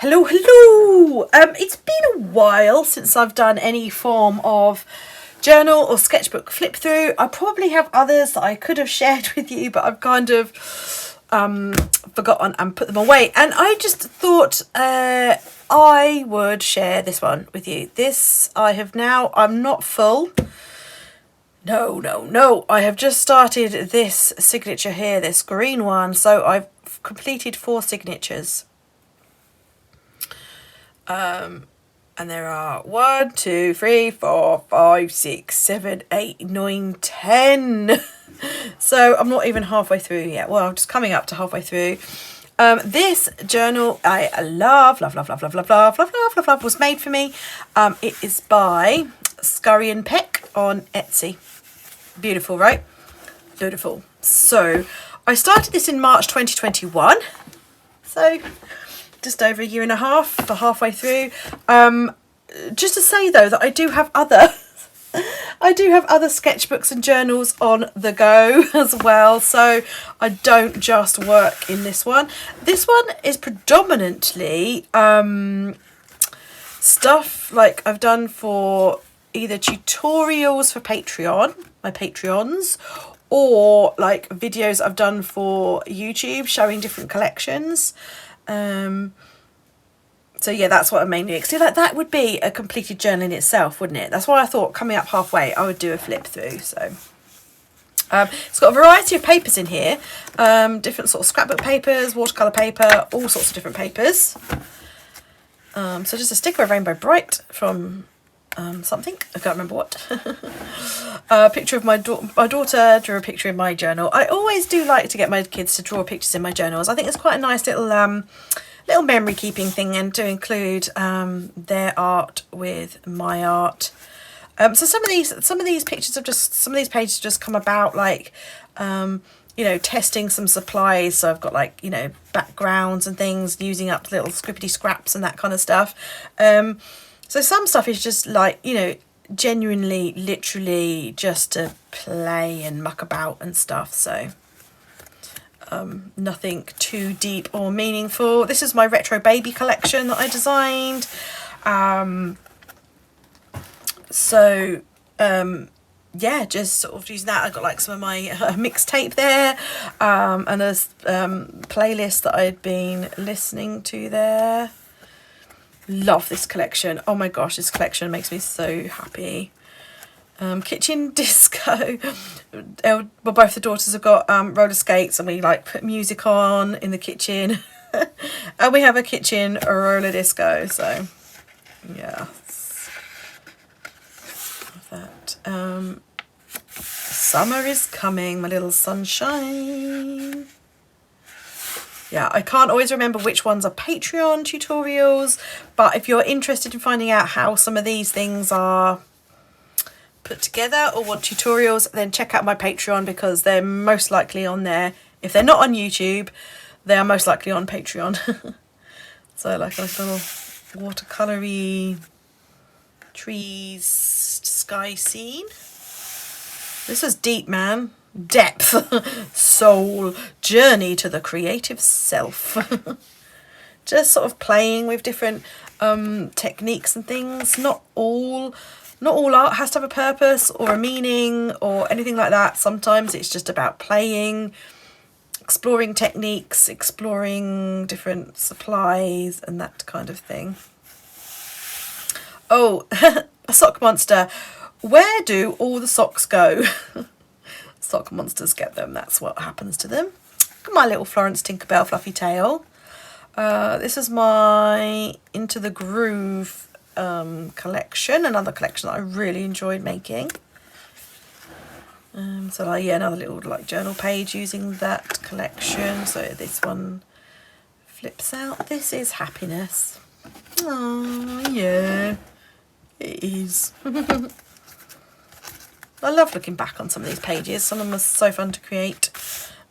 Hello, hello! It's been a while since I've done any form of journal or sketchbook flip through. I probably have others that I could have shared with you, but I've kind of forgotten and put them away. And I just thought I would share this one with you. I'm not full. No. I have just started this signature here, this green one. So I've completed 4 signatures. And there are 1, 2, 3, 4, 5, 6, 7, 8, 9, 10. So I'm not even halfway through yet. Well, I'm just coming up to halfway through. This journal I love, was made for me. It is by Scurry and Peck on Etsy. Beautiful, right? Beautiful. So I started this in March 2021. So just over a year and a half, for halfway through. Just to say though that I do have other sketchbooks and journals on the go as well. So I don't just work in this one. This one is predominantly stuff like I've done for either tutorials for my Patreons, or like videos I've done for YouTube showing different collections. So yeah, that's what I mainly do. Like that would be a completed journal in itself, wouldn't it? That's why I thought coming up halfway I would do a flip through. So it's got a variety of papers in here, different sort of scrapbook papers, watercolor paper, all sorts of different papers. So just a sticker of Rainbow Bright from something, I can't remember what. A picture of my daughter drew a picture in my journal. I always do like to get my kids to draw pictures in my journals. I think it's quite a nice little memory keeping thing, and to include their art with my art. So some of these pictures have some of these pages just come about like testing some supplies. So I've got like backgrounds and things, using up little scrippity scraps and that kind of stuff. So some stuff is just like, genuinely, literally just to play and muck about and stuff. So nothing too deep or meaningful. This is my retro baby collection that I designed. Yeah, just sort of using that. I've got like some of my mixtape there, and a playlist that I'd been listening to there. Love this collection. Oh my gosh, this collection makes me so happy. Kitchen disco. Well, both the daughters have got roller skates, and we like put music on in the kitchen. And we have a kitchen roller disco. So yeah, that. Summer is coming, my little sunshine. Yeah, I can't always remember which ones are Patreon tutorials, but if you're interested in finding out how some of these things are put together or want tutorials, then check out my Patreon, because they're most likely on there. If they're not on YouTube, they are most likely on Patreon. So like a little watercolory trees sky scene. This is deep, man. Depth, soul, journey to the creative self. Just sort of playing with different techniques and things. Not all art has to have a purpose or a meaning or anything like that. Sometimes it's just about playing, exploring techniques, exploring different supplies and that kind of thing. Oh, a sock monster. Where do all the socks go? Sock monsters get them. That's what happens to them. Look at my little Florence Tinkerbell fluffy tail. This is my Into the Groove collection, another collection that I really enjoyed making. So like, yeah, another little like journal page using that collection. So this one flips out. This is happiness. Oh yeah, it is. I love looking back on some of these pages. Some of them are so fun to create.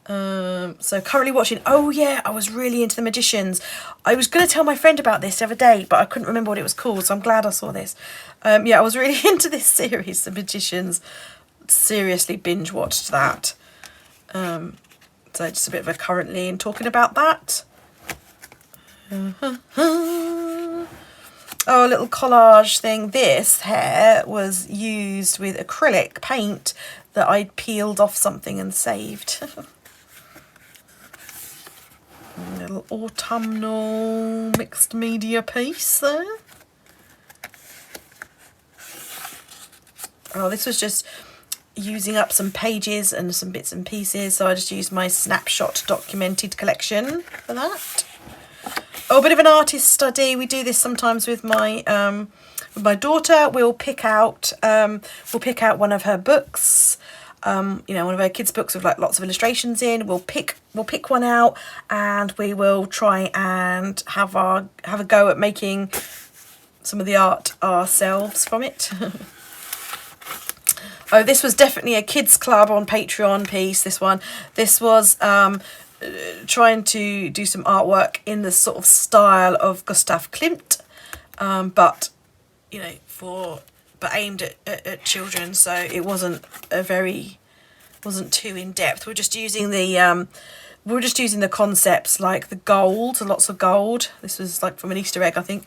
So currently watching, oh yeah, I was really into The Magicians. I was going to tell my friend about this the other day, but I couldn't remember what it was called, so I'm glad I saw this. Yeah, I was really into this series, The Magicians. Seriously binge watched that. So just a bit of a currently in talking about that. Oh, a little collage thing. This hair was used with acrylic paint that I'd peeled off something and saved. A little autumnal mixed media piece there. Oh, this was just using up some pages and some bits and pieces, so I just used my snapshot documented collection for that. Oh, a bit of an artist study. We do this sometimes with my daughter. We'll pick out one of her books, you know, one of her kids' books with like lots of illustrations in. We'll pick one out, and we will try and have a go at making some of the art ourselves from it. Oh, this was definitely a kids club on Patreon piece. This was trying to do some artwork in the sort of style of Gustav Klimt, but you know, but aimed at children, so it wasn't too in depth. We're just using the concepts like the gold, lots of gold. This was like from an Easter egg, I think,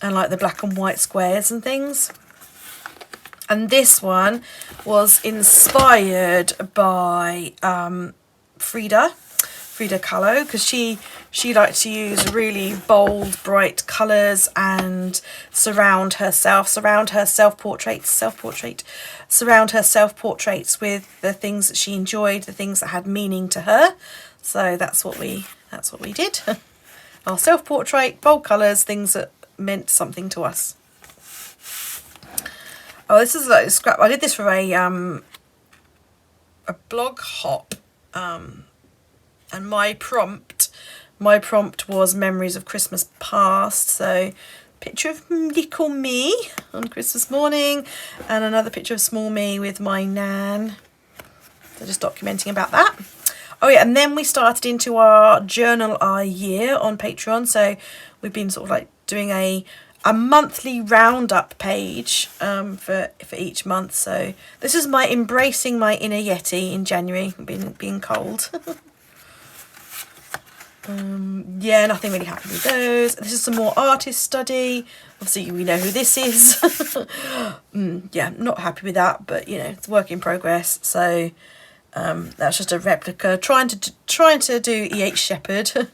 and like the black and white squares and things. And this one was inspired by Frida Kahlo, because she liked to use really bold, bright colours and surround her self-portraits with the things that she enjoyed, the things that had meaning to her. So that's what we did. Our self-portrait, bold colours, things that meant something to us. Oh, this is like a scrap. I did this for a blog hop, and my prompt was memories of Christmas past. So, picture of little me on Christmas morning, and another picture of small me with my nan. So just documenting about that. Oh yeah, and then we started into our journal our year on Patreon. So we've been sort of like doing a monthly roundup page for each month. So this is my embracing my inner Yeti in January, being cold. Yeah, nothing really happened with those. This is some more artist study. Obviously we know who this is. Yeah, not happy with that, but you know, it's a work in progress. So that's just a replica, trying to do E.H. Shepherd.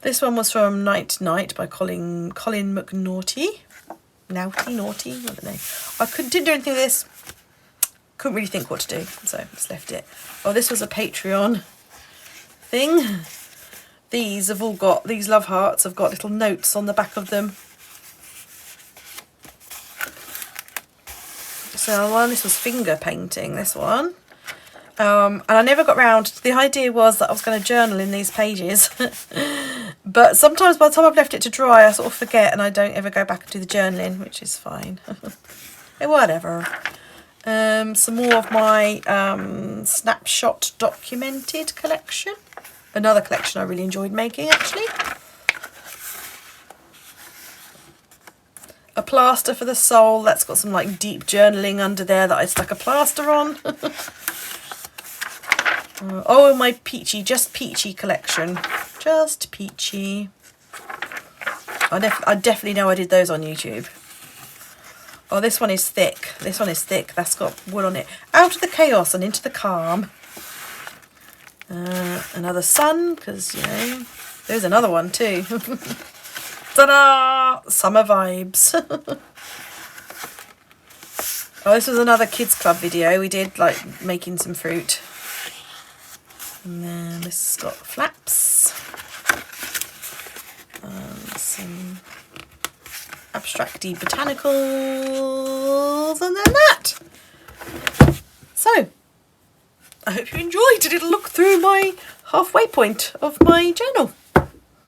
This one was from Night to Night by Colin McNaughty. Naughty, I don't know. Didn't do anything with this. Couldn't really think what to do, so just left it. Oh, this was a Patreon thing. These love hearts have got little notes on the back of them. So this was finger painting, this one. And I never got round. The idea was that I was going to journal in these pages. But sometimes by the time I've left it to dry, I sort of forget and I don't ever go back and do the journaling, which is fine. Whatever. Some more of my snapshot documented collection. Another collection I really enjoyed making, actually. A plaster for the soul. That's got some like deep journaling under there that I stuck a plaster on. Oh, my just peachy collection. Just peachy. I definitely know I did those on YouTube. Oh, this one is thick. That's got wood on it. Out of the chaos and into the calm. Another sun, because, you know, there's another one too. Ta-da! Summer vibes. Oh, this was another kids club video. We did like making some fruit. And then this has got flaps. Some abstracty botanicals, and then that. So, I hope you enjoyed a little look through my halfway point of my journal.